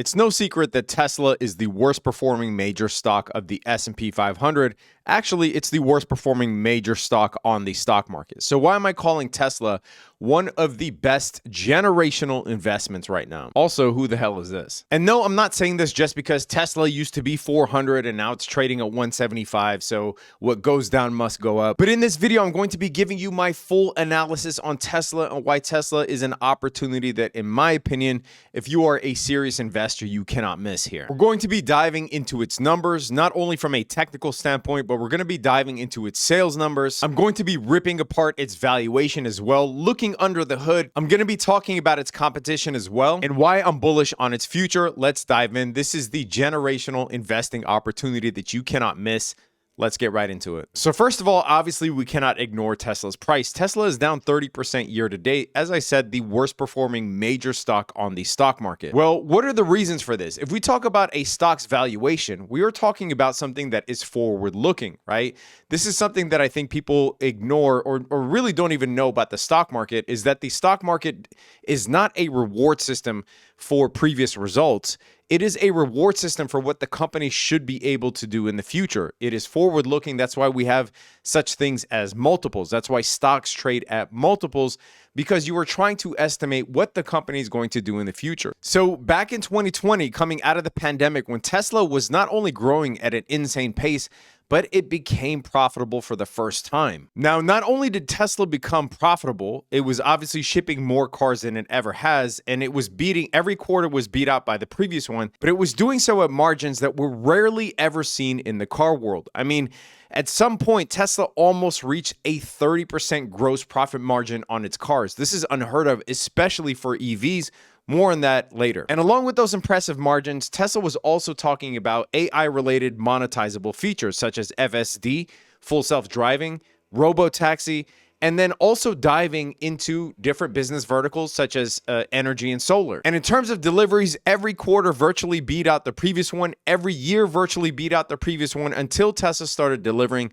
It's no secret that Tesla is the worst performing major stock of the S&P 500. Actually, it's the worst performing major stock on the stock market. So why am I calling Tesla one of the best generational investments right now? Also, who the hell is this? And no, I'm not saying this just because Tesla used to be 400 and now it's trading at 175. So what goes down must go up. But in this video, I'm going to be giving you my full analysis on Tesla and why Tesla is an opportunity that, in my opinion, if you are a serious investor, you cannot miss here. We're going to be diving into its numbers, not only from a technical standpoint, but we're going to be diving into its sales numbers. I'm going to be ripping apart its valuation as well, looking under the hood. I'm going to be talking about its competition as well and why I'm bullish on its future. Let's dive in. This is the generational investing opportunity that you cannot miss. Let's get right into it. So first of all, obviously, we cannot ignore Tesla's price. Tesla is down 30% year to date. As I said, the worst performing major stock on the stock market. Well, what are the reasons for this? If we talk about a stock's valuation, we are talking about something that is forward looking, right? This is something that I think people ignore or really don't even know about the stock market, is that the stock market is not a reward system for previous results. It is a reward system for what the company should be able to do in the future. It is forward looking. That's why we have such things as multiples. That's why stocks trade at multiples, because you are trying to estimate what the company is going to do in the future. So back in 2020, coming out of the pandemic, when Tesla was not only growing at an insane pace, but it became profitable for the first time. Now, not only did Tesla become profitable, it was obviously shipping more cars than it ever has, and it was beating, every quarter was beat out by the previous one, but it was doing so at margins that were rarely ever seen in the car world. I mean, at some point, Tesla almost reached a 30% gross profit margin on its cars. This is unheard of, especially for EVs. More on that later. And along with those impressive margins, Tesla was also talking about AI-related monetizable features such as FSD, full self-driving, robo-taxi, and then also diving into different business verticals such as energy and solar. And in terms of deliveries, every quarter virtually beat out the previous one. Every year virtually beat out the previous one until Tesla started delivering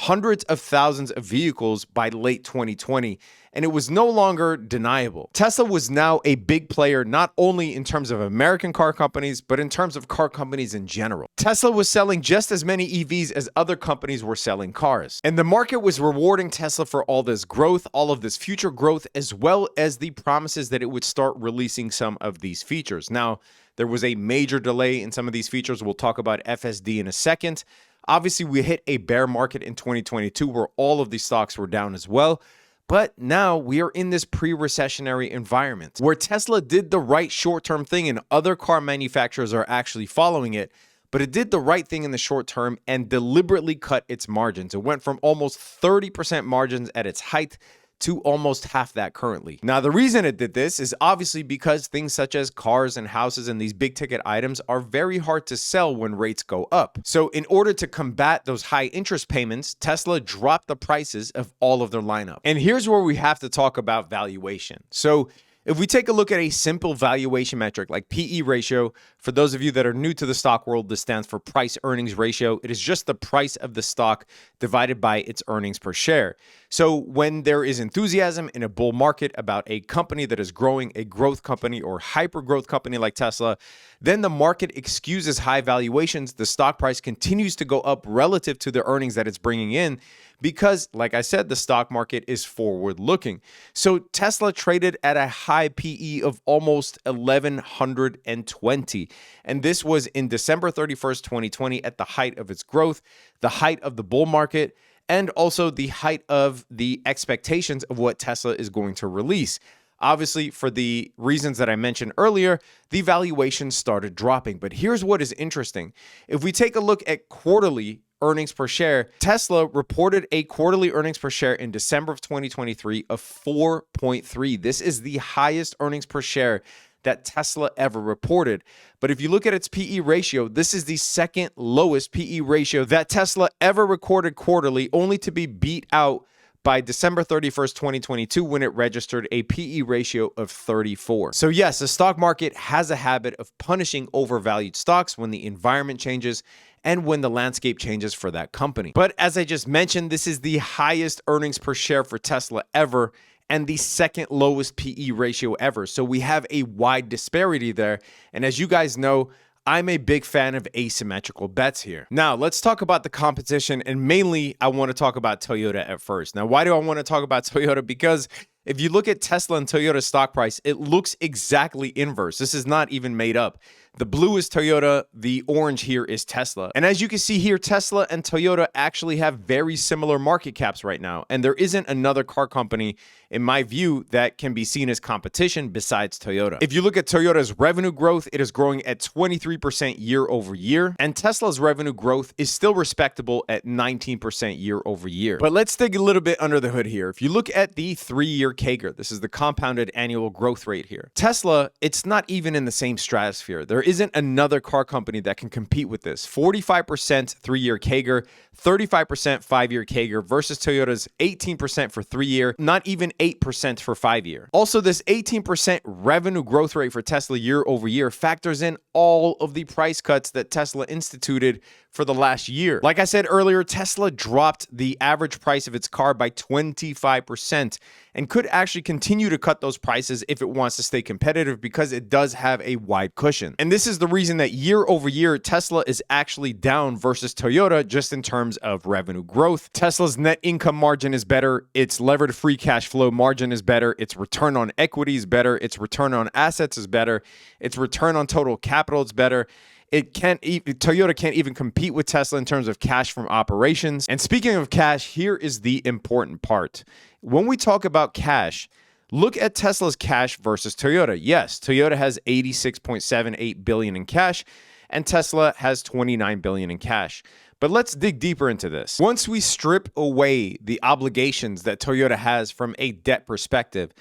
hundreds of thousands of vehicles by late 2020, and it was no longer deniable. Tesla was now a big player, not only in terms of American car companies, but in terms of car companies in general. Tesla was selling just as many EVs as other companies were selling cars. And the market was rewarding Tesla for all this growth, all of this future growth, as well as the promises that it would start releasing some of these features. Now, there was a major delay in some of these features. We'll talk about FSD in a second. Obviously, we hit a bear market in 2022 where all of these stocks were down as well. But now we are in this pre-recessionary environment where Tesla did the right short-term thing and other car manufacturers are actually following it. But it did the right thing in the short term and deliberately cut its margins. It went from almost 30% margins at its height to almost half that currently. Now, the reason it did this is obviously because things such as cars and houses and these big ticket items are very hard to sell when rates go up. So in order to combat those high interest payments, Tesla dropped the prices of all of their lineup. And here's where we have to talk about valuation. So if we take a look at a simple valuation metric like PE ratio, for those of you that are new to the stock world, this stands for price earnings ratio. It is just the price of the stock divided by its earnings per share. So when there is enthusiasm in a bull market about a company that is growing, a growth company or hyper growth company like Tesla, then the market excuses high valuations. The stock price continues to go up relative to the earnings that it's bringing in because, like I said, the stock market is forward looking. So Tesla traded at a high PE of almost 1120. And this was in December 31st, 2020, at the height of its growth, the height of the bull market, and also the height of the expectations of what Tesla is going to release. Obviously, for the reasons that I mentioned earlier, the valuation started dropping. But here's what is interesting. If we take a look at quarterly earnings per share, Tesla reported a quarterly earnings per share in December of 2023 of 4.3. This is the highest earnings per share that Tesla ever reported. But if you look at its PE ratio, this is the second lowest PE ratio that Tesla ever recorded quarterly, only to be beat out by December 31st, 2022, when it registered a PE ratio of 34. So yes, the stock market has a habit of punishing overvalued stocks when the environment changes and when the landscape changes for that company. But as I just mentioned, this is the highest earnings per share for Tesla ever, and the second lowest PE ratio ever. So we have a wide disparity there. And as you guys know, I'm a big fan of asymmetrical bets here. Now, let's talk about the competition, and mainly I want to talk about Toyota at first. Now, why do I want to talk about Toyota? Because if you look at Tesla and Toyota's stock price, it looks exactly inverse. This is not even made up. The blue is Toyota, the orange here is Tesla. And as you can see here, Tesla and Toyota actually have very similar market caps right now. And there isn't another car company, in my view, that can be seen as competition besides Toyota. If you look at Toyota's revenue growth, it is growing at 23% year over year. And Tesla's revenue growth is still respectable at 19% year over year. But let's dig a little bit under the hood here. If you look at the 3-year CAGR, this is the compounded annual growth rate here. Tesla, it's not even in the same stratosphere. There isn't another car company that can compete with this. 45% 3-year CAGR, 35% 5-year CAGR versus Toyota's 18% for 3-year, not even 8% for 5-year. Also, this 18% revenue growth rate for Tesla year over year factors in all of the price cuts that Tesla instituted for the last year. Like I said earlier, Tesla dropped the average price of its car by 25% and could actually continue to cut those prices if it wants to stay competitive because it does have a wide cushion. And this is the reason that year over year, Tesla is actually down versus Toyota just in terms of revenue growth. Tesla's net income margin is better. Its levered free cash flow margin is better. Its return on equity is better. Its return on assets is better. Its return on total capital is better. Toyota can't even compete with Tesla in terms of cash from operations. And speaking of cash, here is the important part. When we talk about cash, look at Tesla's cash versus Toyota. Yes, Toyota has $86.78 billion in cash, and Tesla has $29 billion in cash. But let's dig deeper into this. Once we strip away the obligations that Toyota has from a debt perspective,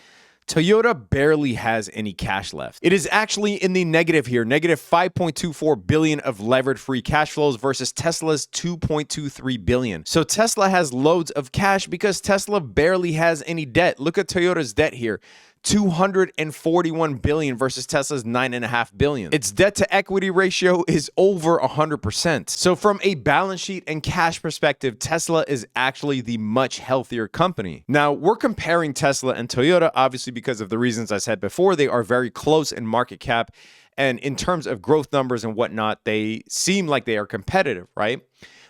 Toyota barely has any cash left. It is actually in the negative here, negative $5.24 billion of levered free cash flows versus Tesla's $2.23 billion. So Tesla has loads of cash because Tesla barely has any debt. Look at Toyota's debt here. $241 billion versus Tesla's $9.5 billion. Its debt to equity ratio is over 100%. So from a balance sheet and cash perspective, Tesla is actually the much healthier company. Now, we're comparing Tesla and Toyota, obviously because of the reasons I said before. They are very close in market cap. And in terms of growth numbers and whatnot, they seem like they are competitive, right?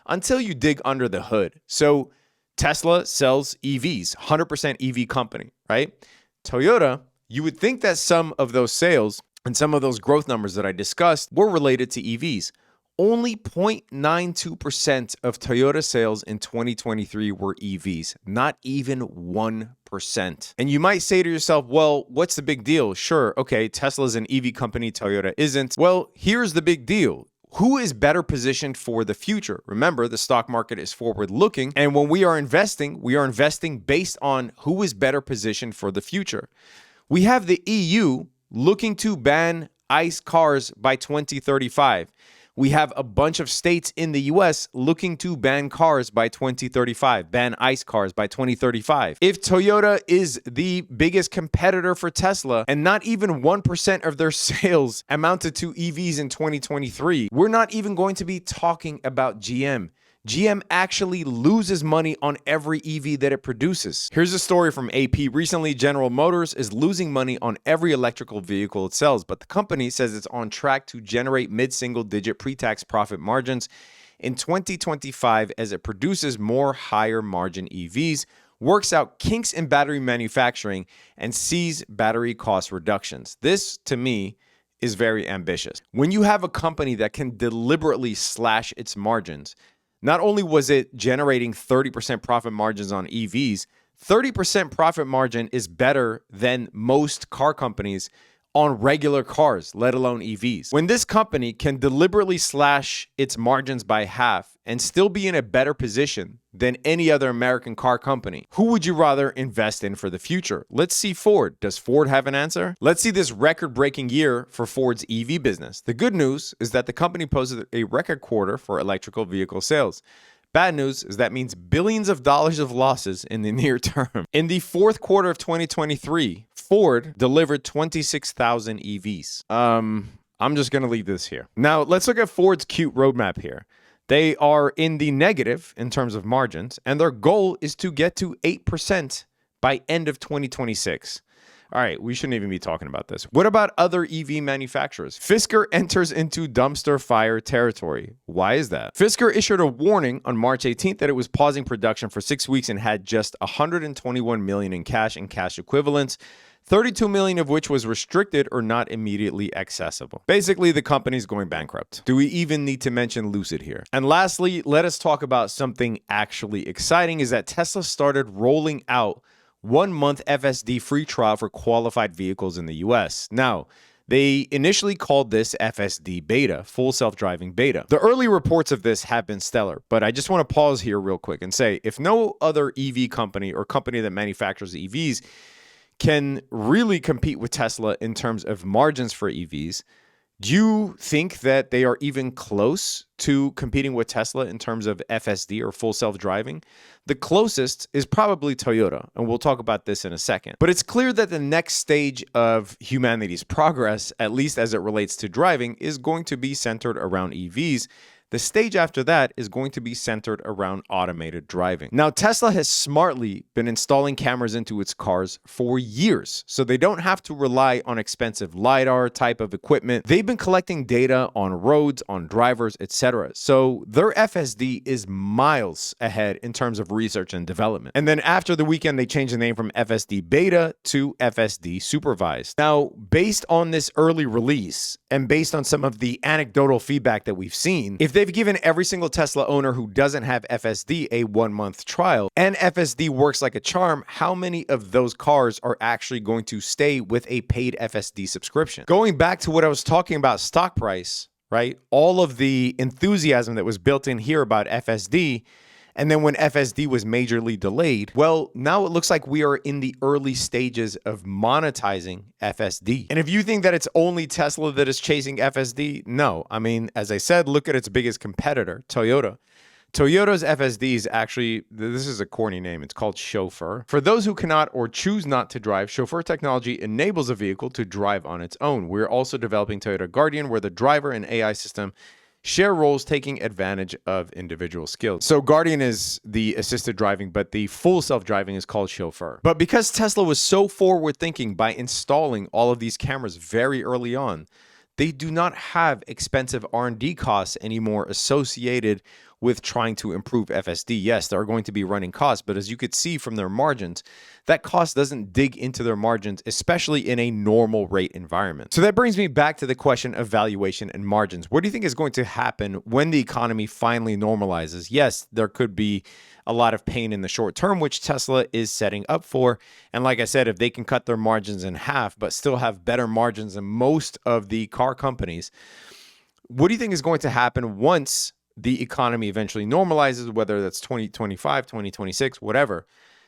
Until you dig under the hood. So Tesla sells EVs, 100% EV company, right? Toyota, you would think that some of those sales and some of those growth numbers that I discussed were related to EVs. Only 0.92% of Toyota sales in 2023 were EVs, not even 1%. And you might say to yourself, well, what's the big deal? Sure, okay, Tesla's an EV company, Toyota isn't. Well, here's the big deal. Who is better positioned for the future? Remember, the stock market is forward-looking, and when we are investing based on who is better positioned for the future. We have the EU looking to ban ICE cars by 2035. We have a bunch of states in the US looking to ban cars by 2035, ban ICE cars by 2035. If Toyota is the biggest competitor for Tesla and not even 1% of their sales amounted to EVs in 2023, we're not even going to be talking about GM. GM actually loses money on every EV that it produces. Here's a story from AP. Recently, General Motors is losing money on every electrical vehicle it sells, but the company says it's on track to generate mid-single-digit pre-tax profit margins in 2025 as it produces more higher-margin EVs, works out kinks in battery manufacturing, and sees battery cost reductions. This, to me, is very ambitious. When you have a company that can deliberately slash its margins, not only was it generating 30% profit margins on EVs, 30% profit margin is better than most car companies on regular cars, let alone EVs. When this company can deliberately slash its margins by half and still be in a better position than any other American car company, who would you rather invest in for the future? Let's see Ford. Does Ford have an answer? Let's see this record-breaking year for Ford's EV business. The good news is that the company posted a record quarter for electrical vehicle sales. Bad news is that means billions of dollars of losses in the near term. In the fourth quarter of 2023, Ford delivered 26,000 EVs. I'm just going to leave this here. Now, let's look at Ford's cute roadmap here. They are in the negative in terms of margins, and their goal is to get to 8% by end of 2026. All right, we shouldn't even be talking about this. What about other EV manufacturers? Fisker enters into dumpster fire territory. Why is that? Fisker issued a warning on March 18th that it was pausing production for 6 weeks and had just $121 million in cash and cash equivalents, 32 million of which was restricted or not immediately accessible. Basically, the company's going bankrupt. Do we even need to mention Lucid here? And lastly, let us talk about something actually exciting, is that Tesla started rolling out 1-month FSD free trial for qualified vehicles in the US. Now, they initially called this FSD beta, full self-driving beta. The early reports of this have been stellar, but I just want to pause here real quick and say, if no other EV company or company that manufactures EVs can really compete with Tesla in terms of margins for EVs, do you think that they are even close to competing with Tesla in terms of FSD or full self-driving? The closest is probably Toyota, and we'll talk about this in a second. But it's clear that the next stage of humanity's progress, at least as it relates to driving, is going to be centered around EVs. The stage after that is going to be centered around automated driving. Now, Tesla has smartly been installing cameras into its cars for years, so they don't have to rely on expensive LiDAR type of equipment. They've been collecting data on roads, on drivers, etc. So their FSD is miles ahead in terms of research and development. And then after the weekend, they changed the name from FSD Beta to FSD Supervised. Now, based on this early release and based on some of the anecdotal feedback that we've seen, if they've given every single Tesla owner who doesn't have FSD a 1-month trial, and FSD works like a charm, how many of those cars are actually going to stay with a paid FSD subscription? Going back to what I was talking about, stock price, right? All of the enthusiasm that was built in here about FSD, and then when FSD was majorly delayed, well, now it looks like we are in the early stages of monetizing FSD. And if you think that it's only Tesla that is chasing FSD, no. I mean, as I said, look at its biggest competitor, Toyota. Toyota's FSD is actually, this is a corny name, it's called Chauffeur. For those who cannot or choose not to drive, Chauffeur technology enables a vehicle to drive on its own. We're also developing Toyota Guardian, where the driver and AI system share roles, taking advantage of individual skills. So Guardian is the assisted driving, but the full self-driving is called Chauffeur. But because Tesla was so forward thinking by installing all of these cameras very early on, they do not have expensive R&D costs anymore associated with trying to improve FSD. Yes, there are going to be running costs, but as you could see from their margins, that cost doesn't dig into their margins, especially in a normal rate environment. So that brings me back to the question of valuation and margins. What do you think is going to happen when the economy finally normalizes? Yes, there could be a lot of pain in the short term, which Tesla is setting up for. And like I said, if they can cut their margins in half, but still have better margins than most of the car companies, what do you think is going to happen once the economy eventually normalizes, whether that's 2025, 2026, whatever?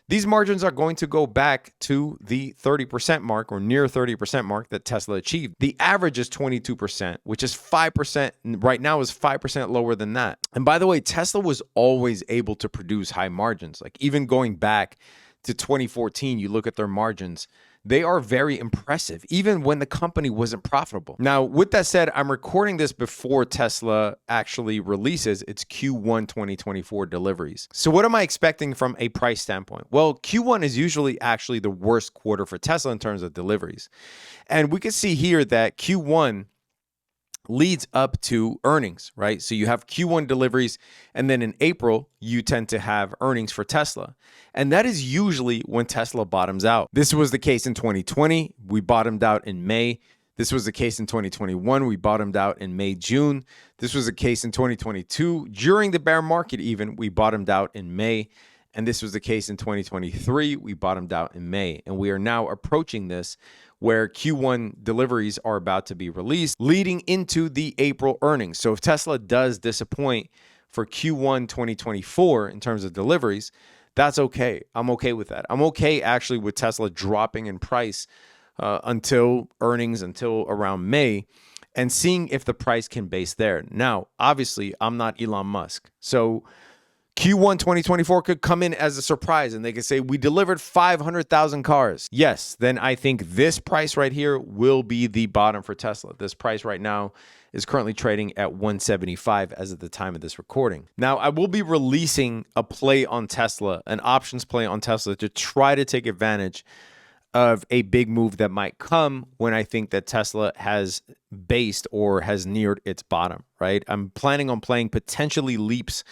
These margins are going to go back to the 30% mark or near 30% mark that Tesla achieved. The average is 22%, which is 5%. Right now is 5% lower than that. And by the way, Tesla was always able to produce high margins. Like even going back to 2014, you look at their margins, they are very impressive, even when the company wasn't profitable. Now, with that said, I'm recording this before Tesla actually releases its Q1 2024 deliveries. So what am I expecting from a price standpoint? Well, Q1 is usually actually the worst quarter for Tesla in terms of deliveries. And we can see here that Q1 leads up to earnings, right? So you have Q1 deliveries, and then in April, you tend to have earnings for Tesla. And that is usually when Tesla bottoms out. This was the case in 2020. We bottomed out in May. This was the case in 2021. We bottomed out in May, June. This was the case in 2022. During the bear market even, we bottomed out in May. And this was the case in 2023. We bottomed out in May. And we are now approaching this where Q1 deliveries are about to be released, leading into the April earnings. So if Tesla does disappoint for Q1 2024 in terms of deliveries, that's okay. I'm okay with that. I'm okay actually with Tesla dropping in price until earnings, until around May, and seeing if the price can base there. Now, obviously, I'm not Elon Musk. So Q1 2024 could come in as a surprise and they could say, we delivered 500,000 cars. Yes, then I think this price right here will be the bottom for Tesla. This price right now is currently trading at 175 as of the time of this recording. Now, I will be releasing a play on Tesla, an options play on Tesla to try to take advantage of a big move that might come when I think that Tesla has based or has neared its bottom, right? I'm planning on playing potentially leaps,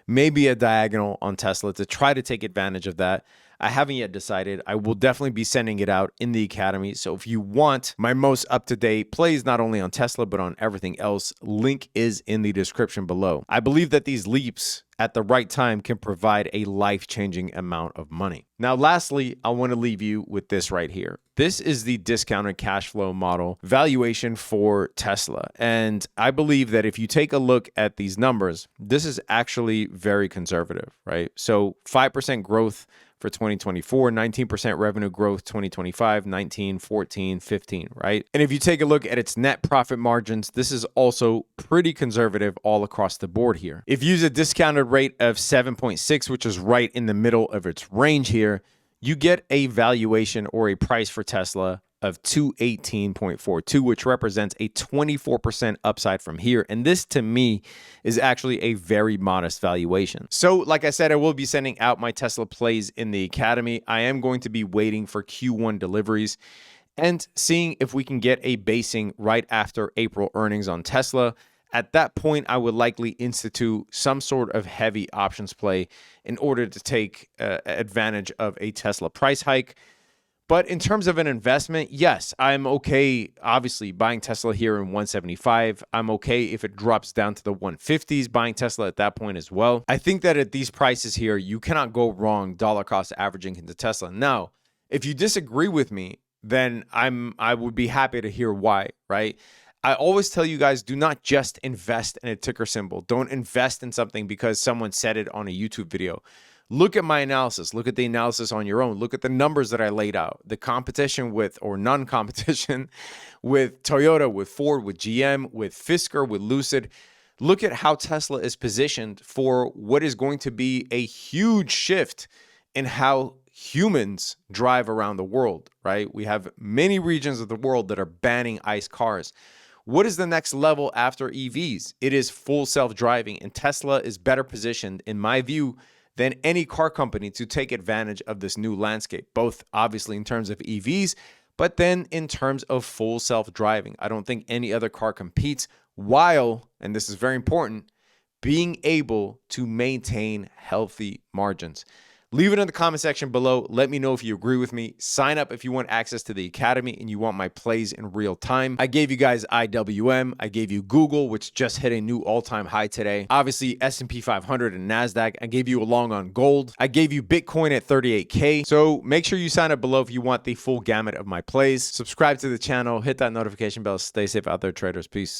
maybe a diagonal on Tesla to try to take advantage of that. I haven't yet decided. I will definitely be sending it out in the Academy. So if you want my most up-to-date plays, not only on Tesla, but on everything else, link is in the description below. I believe that these leaps at the right time can provide a life-changing amount of money. Now, lastly, I want to leave you with this right here. This is the discounted cash flow model valuation for Tesla. And I believe that if you take a look at these numbers, this is actually very conservative, right? So 5% growth for 2024, 19% revenue growth 2025, 19, 14, 15, right? And if you take a look at its net profit margins, this is also pretty conservative all across the board here. If you use a discounted rate of 7.6, which is right in the middle of its range here, you get a valuation or a price for Tesla of 218.42, which represents a 24% upside from here. And this, to me, is actually a very modest valuation. So, like I said, I will be sending out my Tesla plays in the Academy. I am going to be waiting for Q1 deliveries and seeing if we can get a basing right after April earnings on Tesla. At that point, I would likely institute some sort of heavy options play in order to take advantage of a Tesla price hike. But in terms of an investment, yes, I'm okay, obviously, buying Tesla here in 175. I'm okay if it drops down to the 150s, buying Tesla at that point as well. I think that at these prices here, you cannot go wrong dollar cost averaging into Tesla. Now, if you disagree with me, then I would be happy to hear why, right? I always tell you guys, do not just invest in a ticker symbol. Don't invest in something because someone said it on a YouTube video. Look at my analysis. Look at the analysis on your own. Look at the numbers that I laid out. The competition with, or non-competition with Toyota, with Ford, with GM, with Fisker, with Lucid. Look at how Tesla is positioned for what is going to be a huge shift in how humans drive around the world, right? We have many regions of the world that are banning ICE cars. What is the next level after EVs? It is full self-driving, and Tesla is better positioned, in my view, than any car company to take advantage of this new landscape, both obviously in terms of EVs, but then in terms of full self-driving. I don't think any other car competes while, and this is very important, being able to maintain healthy margins. Leave it in the comment section below. Let me know if you agree with me. Sign up if you want access to the Academy and you want my plays in real time. I gave you guys IWM. I gave you Google, which just hit a new all-time high today. Obviously, S&P 500 and NASDAQ. I gave you a long on gold. I gave you Bitcoin at 38K. So make sure you sign up below if you want the full gamut of my plays. Subscribe to the channel. Hit that notification bell. Stay safe out there, traders. Peace.